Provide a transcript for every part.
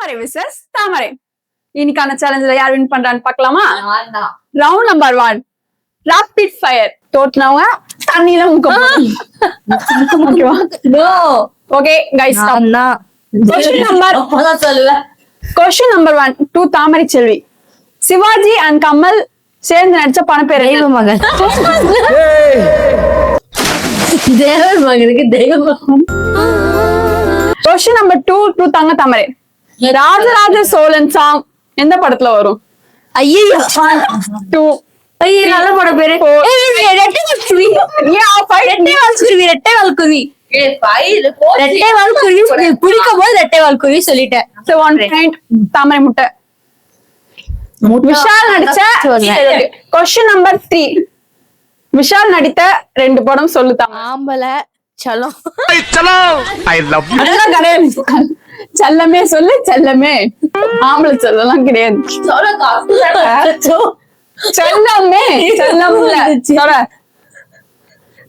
தாமரை versus தாமரை. இன்னைக்கான சேலஞ்சில யார் win பண்றான்னு பாக்கலாமா? Round number 1 rapid fire. தோத்துனவங்க தண்ணியில okay guys question number 1 2 Thamarai Selvi. Sivaji and Kamal சேர்ந்து நடிச்ச படம் பேர் தெய்வ மகன். தேவர் மகனுக்கு தெய்வ மகன். क्वेश्चन नंबर 2 தங்க தாமரை. ராஜராஜ சோழன் சாங் எந்த படத்துல வரும்? ஐயோ 2 ஐயோ நல்ல படம் பேரு. ரெட்டை வால்குருவி. ரெட்டை வால்குருவி. ரெட்டை வால்குருவி குடிக்கும் போது ரெட்டை வால்குருவி சொல்லிட்டேன். 1 பாயிண்ட் தாமரை முட்டை. விஷால் நடிச்ச क्वेश्चन नंबर 3 விஷால் நடித்த 2 படம் சொல்லு தாமரை. ஆம்பள சலம். I love you. அதெல்லாம் கிடையாது. செல்லமே சொல்லு செல்லமே. ஆம்பளை செல்லலாம் கிடையாது. செல்லமே செல்லம்ல சொல்ற.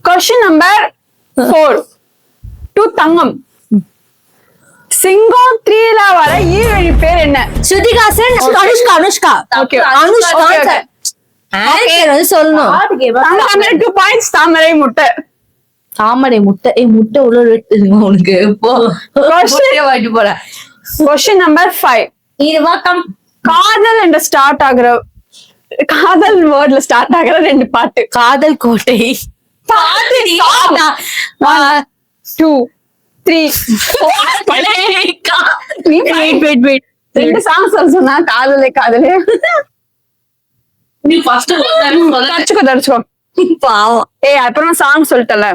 क्वेश्चन नंबर 4 2 தங்கம். சிங்கம் 3ல வர ஹீரோயின் பேர் என்ன? ஸ்ருதிகாசன். அனுஷ்கா. ஓகே அனுஷ்கா வந்து சொல்லணும். 2 பாயிண்ட்ஸ் தாமரை முட்டை. தாமரை முட்டை. முட்டை உள்ள உனக்கு வாட்டி போற. क्वेश्चन नंबर 5 காதல் என்ற ஸ்டார்ட் ஆகுற காதல் வேர்ட்ல ஸ்டார்ட் ஆகுற 2 பாட்டு. காதல் கோட்டை. 1 2 3 4 2 சாங்ஸ் சொன்னா காதலே காதலே. நீ ஃபர்ஸ்ட் தரிச்சுக்கோ பாவம். அப்புறம் சாங் சொல்லிட்டல.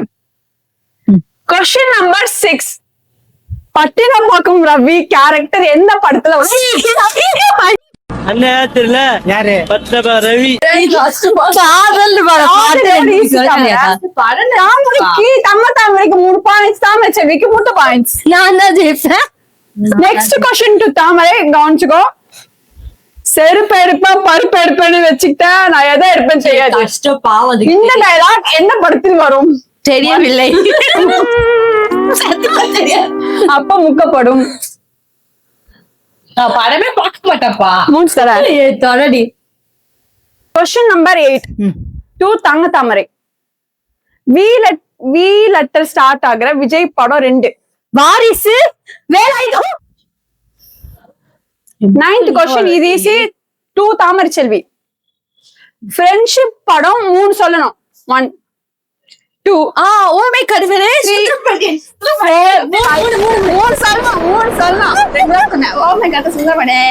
Question number 6 Pattinapakkam Ravi character எந்த படத்துல அண்ணா தெரியல யாரு? ரவி. காதல் தாமரைக்கு 3 பாயிண்ட்ஸ் தாமரை செல்விக்கு 3 பாயிண்ட்ஸ். நான் தான் ஜெயிப்பேன். நெக்ஸ்ட் क्वेश्चन டு தாமரை கவனிச்சுக்கோ. செருப்பு எடுப்பேன் பருப்பு எடுப்பேன்னு வச்சுக்கிட்டா நான் எதை எடுப்பேன்னு தெரியாது. இந்த டயலாக் என்ன படத்தில் வரும்? தெரியவில்லை. அப்ப முக்கப்படும். படமே பார்க்க மாட்டப்பா. தொடடி. क्वेश्चन नंबर 8 2 தங்க தாமரை. வி லெட்டர் ஸ்டார்ட் ஆகுற விஜய் படம் 2. வாரிசு. வேலாயுதம். 9th क्वेश्चन இது ஈஸி. 2 தாமரை செல்வி. ஃப்ரெண்ட்ஷிப் படம் 3 சொல்லணும். 1 2 ஓமை கருவனே. 3 சொல்லணும். ஓமை கட்ட சுந்தரமனே.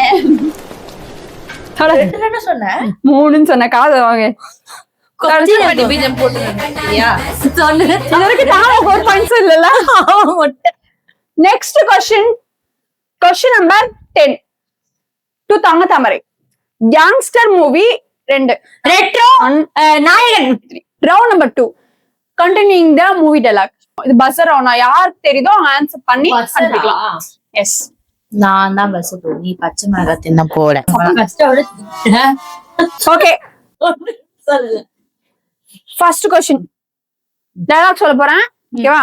என்ன சொன்ன? 3ன்னு சொன்ன காதை வாங்க. நெக்ஸ்ட் क्वेश्चन नंबर 10 2 தங்க தாமரை. யங்ஸ்டர் மூவி 2 ரெட்ரோ நாயகன். Round number 2 continuing the movie dialogue. இது பஸ்ஸர் ஆனா யார் தெரியுதோ ஆன்சர் பண்ணி கண்டுபிடிக்கலாம். எஸ் நான் தான் பஸ் நீ பச்சை மிளகா தின்ன போட. ஓகே ஃபர்ஸ்ட் क्वेश्चन டயலாக் சொல்ல போறேன். ஓகேவா?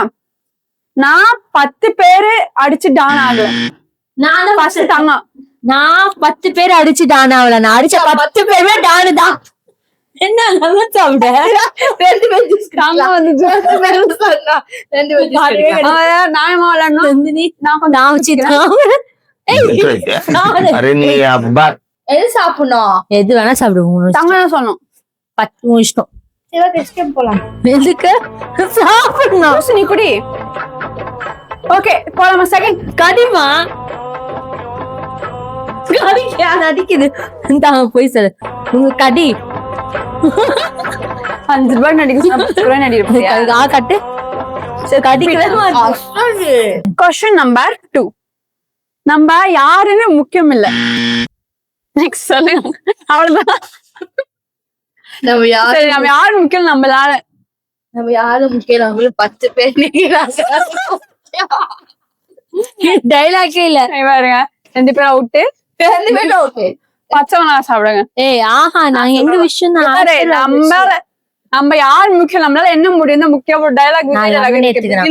நான் 10 பேரு அடிச்சு டான் ஆகல. நான் ஃபர்ஸ்ட் தங்க. நான் 10 பேர் அடிச்சு டான் ஆகல. நான் அடிச்ச 10 பேருமே டானு தான். என்ன நல்லா சாப்பிட 2 பேர் தங்க வந்துச்சு. 2 பேர் நாயமா விளையாடணும். நான் வச்சுதான். अरे नहीं अब्बा எது சாப்பிடணும்? எது வேணா சாப்பிடுவோம். தங்க சொல்லணும். 10 இஷ்டம். போலாம். எதுக்கு சாப்பிடணும்? நீ குடி. ஓகே போலாமா? செகண்ட் கடிமா அடிக்குது. போய் சொல்லு உங்க கடி. 5 ரூபாய் நடிக்க கட்டு. क्वेश्चन नंबर 2 நம்ம யாருன்னு முக்கியம் இல்ல. நெக்ஸ்ட் சொல்லுங்க. அவ்வளவுதான். நம்ம யாரு முக்கியம்? நம்ம யாரு முக்கியம்? நம்மள 10 பேர் நிக்கிறாங்க. டைலாக்கே இல்ல. பாருங்க 2 பேர் அவுட். 2 பேர் அவுட். பச்சை மிளகா சாப்பிடுங்க. ஆஹா நான் எங்க விஷயம் நம்ம யார் முக்கியம்? நம்மளால என்ன முடியும்? முக்கியம் ஒரு டைலாக்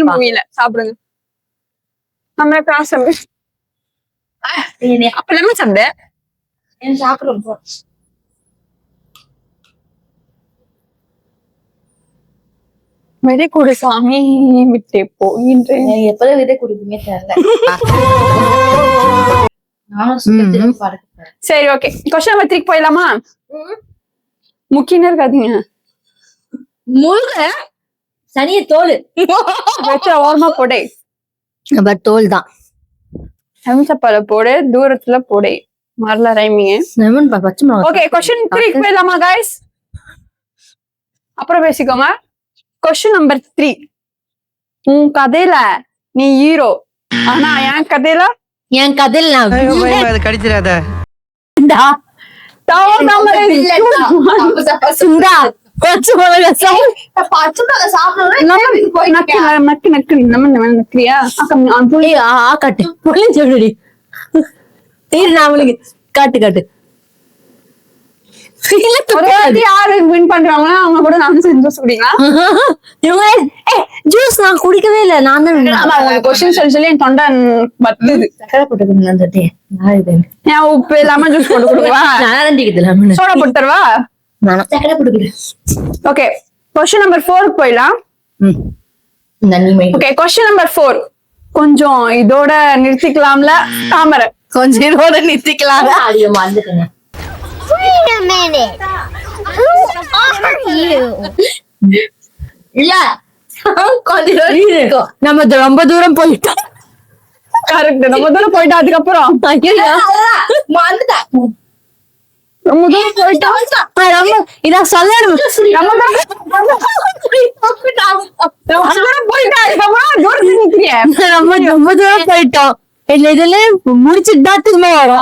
மூவில சாப்பிடுங்க. நம்ம கிராஸ் அப்ப லெமன் சாப்பிடு. சாப்பிடுறோம். விடை கொடு சாமி விட்டே போகின்றேன். எப்பதான் விதை குடிப்பீங்க தெரியல. நானும் சுத்தத்திலும் பறக்கிறேன். சரி ஓகே, கொஸ்டின் நம்பர் 3 போயிடலாமா? முக்கியம் இருக்காதீங்க, முழுக்க சனிய தோல் வச்ச ஓரமா போடே. பட் தோல் தான். எம்சப்பால போடு, தூரத்துல போடே. மரல ரைமிங்க. லெமன் பச்சை மிளகாய். ஓகே, கொஸ்டின் 3 போயிடலாமா गाइस? அப்புறம் பேசிக்கோங்க. Question number 3. உன் கதையில நீ ஹீரோ, ஆனா என் கதையில கடிச்சிடாத. சுண்டா பச்சை மிளகாய் காட்டு சொல்லுடி. காட்டு காட்டு யாரு வின் பண்றாங்களோ அவங்க கூட நான் ஜூஸ் குடிக்கலாம். ஜூஸ் நான் குடிக்கவே இல்ல. நான் தான் கொஸ்டின் சொல்லி என் தொண்டை பத்துது. ஏன் உப்பு இல்லாம ஜூஸ் போட்டு கொடுக்குவா? சோடா போட்டு தருவா? ஓகே, கொஸ்டின் நம்பர் 4 போயிடலாம். ஓகே, கொஸ்டின் நம்பர் 4 கொஞ்சம் இதோட நிறுத்திக்கலாம்ல தாமரை? கொஞ்சம் இதோட நிறுத்திக்கலாம். Wait a minute. Who are you? இல்ல நம்ம ரொம்ப தூரம் போயிட்டோம். கரெக்ட், ரொம்ப தூரம் போயிட்டோம். அதுக்கப்புறம் ரொம்ப தூரம் போயிட்டோம். இதான் சொல்லணும். ரொம்ப தூரம் போயிட்டோம். இதுல முடிச்சுட்டு தான் திரும்ப வரும்.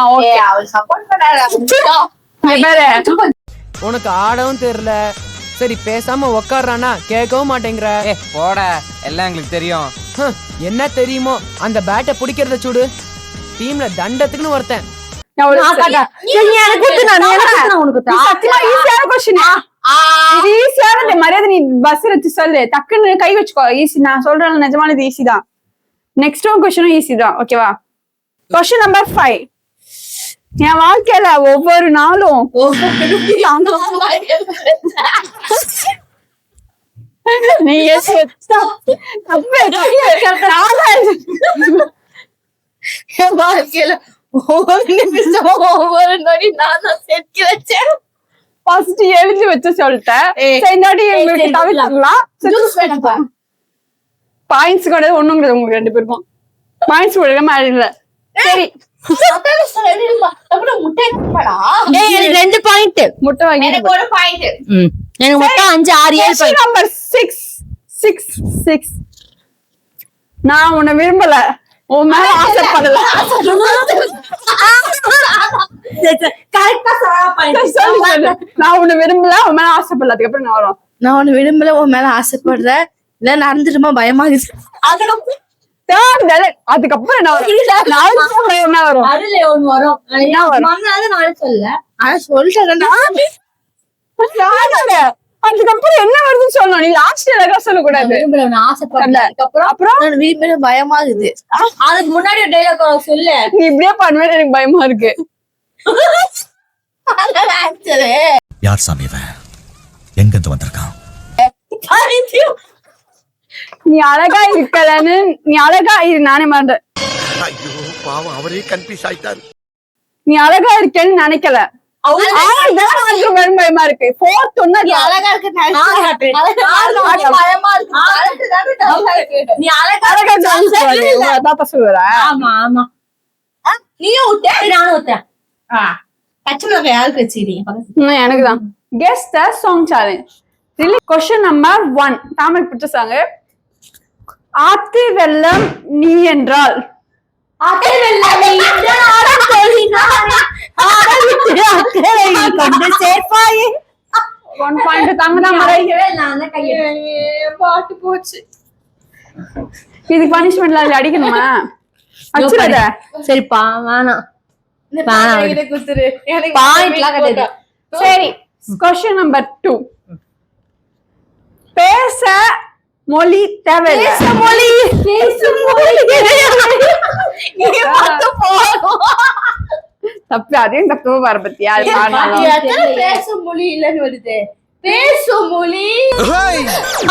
உனக்கு ஆடவும் தெரியல, சரி பேசாம உக்காடுறானா கேட்கவும் மாட்டேங்கிற. போட, எல்லாம் எங்களுக்கு தெரியும். என்ன தெரியுமோ, அந்த பேட்டை பிடிக்கிறத சூடு. டீம்ல தண்டத்துக்குன்னு ஒருத்தன். மரியாதை நீ பஸ் வச்சு சொல்லு, டக்குன்னு கை வச்சுக்கோ. ஈஸி, நான் சொல்றேன் நிஜமான இது ஈஸி தான். நெக்ஸ்ட் கொஸ்டினும் ஈஸி தான், ஓகேவா? Question number 5. என் வாழ்க்கையில ஒவ்வொரு நாளும் நீ என் வாழ்க்கையில ஒவ்வொரு நிமிஷமும் ஒவ்வொரு நொடி நான் தான் செதுக்கி வச்சேன். ஃபர்ஸ்ட் எழுதி வச்சு சொல்லிட்டேன். பாயிண்ட்ஸ் கூட ஒண்ணும் கிடையாது உங்களுக்கு ரெண்டு பேருக்கும். பாயிண்ட்ஸ் கூட இல்ல. சரி, 2 பாயிண்ட் முட்டை வாங்கி எனக்கு மொத்தம் 5 6 7 நம்பர் 6. நான் உன்னை விரும்பல, உன் மேல ஆசைப்படல. நான் உன்னை விரும்பல, உன் மேல ஆசைப்படல. அதுக்கப்புறம் நான் வரும். நான் உன்னை விரும்பல, உன் மேல ஆசைப்படுறேன். இல்ல நடந்துட்டுமா பயமா இருக்கு. அதுக்கப்புறம் என்ன வரும்? அதுக்கப்புறம் என்ன வருதுன்னு சொல்லணும். நீ லாஸ்ட் சொல்லக்கூடாது. அப்புறம் பயமா இருக்குது. அதுக்கு முன்னாடி டைலாக் சொல்லு. நீ இப்படியே பண்ணுவேன், எனக்கு பயமா இருக்கு. யார் சாமி இவன்? எங்க இருந்து வந்திருக்கான்? நீ அழகா இருக்கலன்னு, நீ அழகா இரு, நானே மாட்டேன். ஐயோ பாவம், அவரே கன்ஃபியூஸ் ஆயிட்டாரு. நீ அழகா இருக்கேன்னு நினைக்கல. பயமா இருக்கு. அழகா இருக்கு. ஆமா ஆமா. நீயும் ஊத்த, நானும் ஊத்தேன். பச்சை மிளகாய் யாருக்கு வச்சுக்கிறீங்க? எனக்குதான். Guess the song challenge. Question number 1. Thamarai பிடிச்ச சாங். ஆத்து வெள்ளம் நீ என்றால். பாட்டு போச்சு. இதுக்கு பனிஷ்மெண்ட் அடிக்கணுமா? சரிப்பா, வேணாம். சரி, கொஸ்டின் நம்பர் 2. பேச மொழி தேவையில்லை. தப்பு அதையும் தப்பு வர பத்தியா அது பாடணும். எத்தனை பேசும் மொழி இல்லன்னு வருது பேசும் மொழி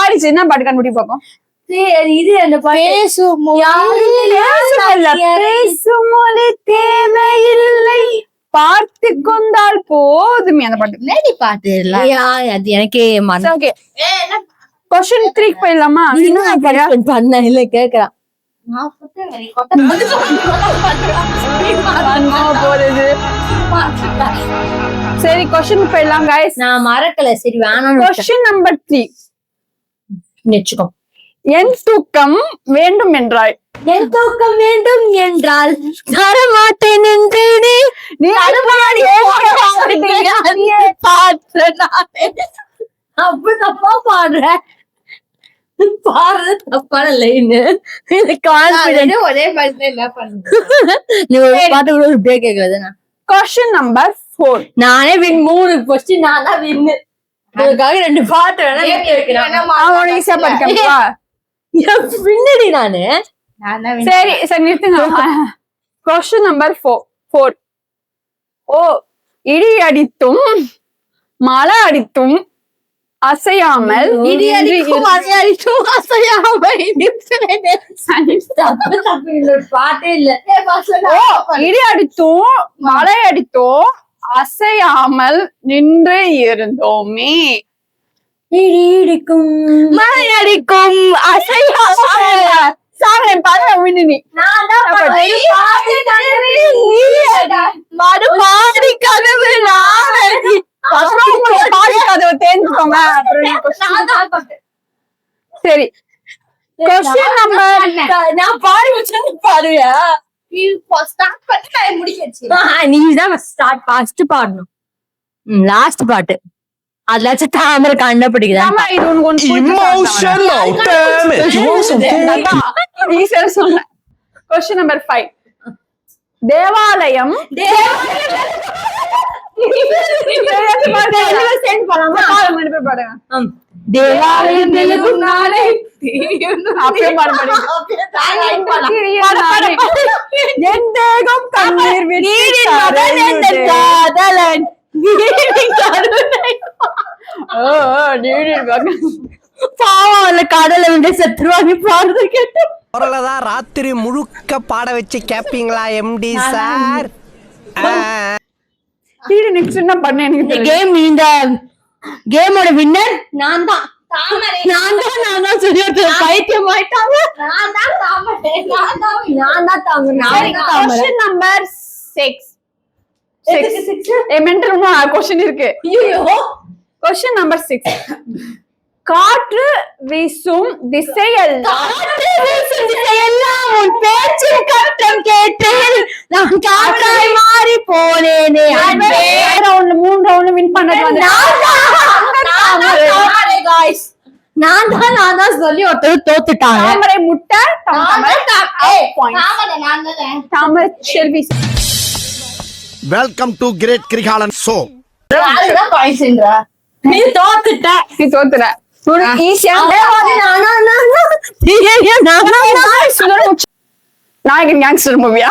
ஆடிச்சு என்ன பாட்டு கண்டுபிடி பார்ப்போம். சரி இது அந்த பேசும் பேசும் மொழி தேவையில்லை பார்த்து கொண்டால் போதுமே அந்த பாட்டு. நேடி பாட்டு இல்ல அது எனக்கே ஓகே क्वेश्चन 3 போயிடலாமா? பண்ண இல்ல கேக்குறான் சரி क्वेश्चन போயிடலாம் गाइस. நான் மறக்கல சரி வேணாம் क्वेश्चन நம்பர் 3 நெச்சுக்கோ என் தூக்கம் வேண்டும் என்றாய். என் தூக்கம் வேண்டும் என்றால் தரமாட்டேன் என்றேனே நீ அப்படி தப்பா பாடுற பாடுறது தப்பான லைன் ஒரே பாட்டு என்ன பண்ண நீ ஒரு பாட்டு கூட ஒரு பிரேக் கேக்குறது क्वेश्चन நம்பர் 4 நானே வின் 3 क्वेश्चन நான் தான் வின் அதுக்காக 2 பாட்டு வேணா கேக்குறேன் அவனோட ஈஸியா படிக்கவா பின்னாடி நானு சரி சரி நிறுத்துங்க. क्वेश्चन நம்பர் 4 ஓ இடி அடித்தும் மழை அடித்தும் அசையாமல் இடி அடிக்கும் மழை அடிக்கும் அசையாமல் தப்பு தப்பு இல்ல பாட்டே இல்ல ஓ இடி அடித்தும் மழை அடித்தும் அசையாமல் நின்று இருந்தோமே. இடி இடிக்கும் மழை அடிக்கும் அசையாமல் சாமி பாரு விண்ணி நான் தான் மறு பாடி கதவு பாடி கதவு தேர்ந்துக்கோங்க. சரி क्वेश्चन நம்பர் நான் பாடி வச்சு பாருயா நீதான் ஸ்டார்ட் ஃபர்ஸ்ட் பாடணும் லாஸ்ட் பாட்டு அதுலாச்சும் தாமரை கண்டுபிடிக்குதா ஆமா இது உனக்கு Emotional, damn it. You want some cake? ஈஸியா சொன்னேன். क्वेश्चन நம்பர் 5 தேவாலயம் தேவாலயம் தெலுங்கு நாளை அப்படியே பாட என் தேகம் கண்ணீர் காதலன் பாவம் அந்த கடலை விட செத்துருவாங்க பாடுறது கேட்டு குரலதான் ராத்திரி முழுக்க பாட வச்சு கேப்பீங்களா எம்டி சார்? நெக்ஸ்ட் என்ன பண்ண எனக்கு இந்த கேம் இந்த கேமோட வின்னர் நான் தான் நான் தான் சொல்லி பைத்தியம் ஆயிட்டாங்க நான் தான் தாமரை क्वेश्चन நம்பர் 6 மென்டல் क्वेश्चन இருக்கு. क्वेश्चन நம்பர் 6 காற்று வீசும் திசையெல்லாம் உன் பேச்சு கட்டம் கேட்டேன் நான் காற்றாய் மாறி போனேனே ரவுண்ட் 3 ரவுண்ட் வின் பண்ணது வந்து நான் தான் சொல்லி ஒருத்தர் தோத்துட்டாங்க தாமரை முட்டை Thamarai Selvi. Welcome to great Kirikalan show. நீ தோத்துட்ட நீ தோத்துற ஈஸியா நாயகன் கேங்ஸ்டர் மூவியா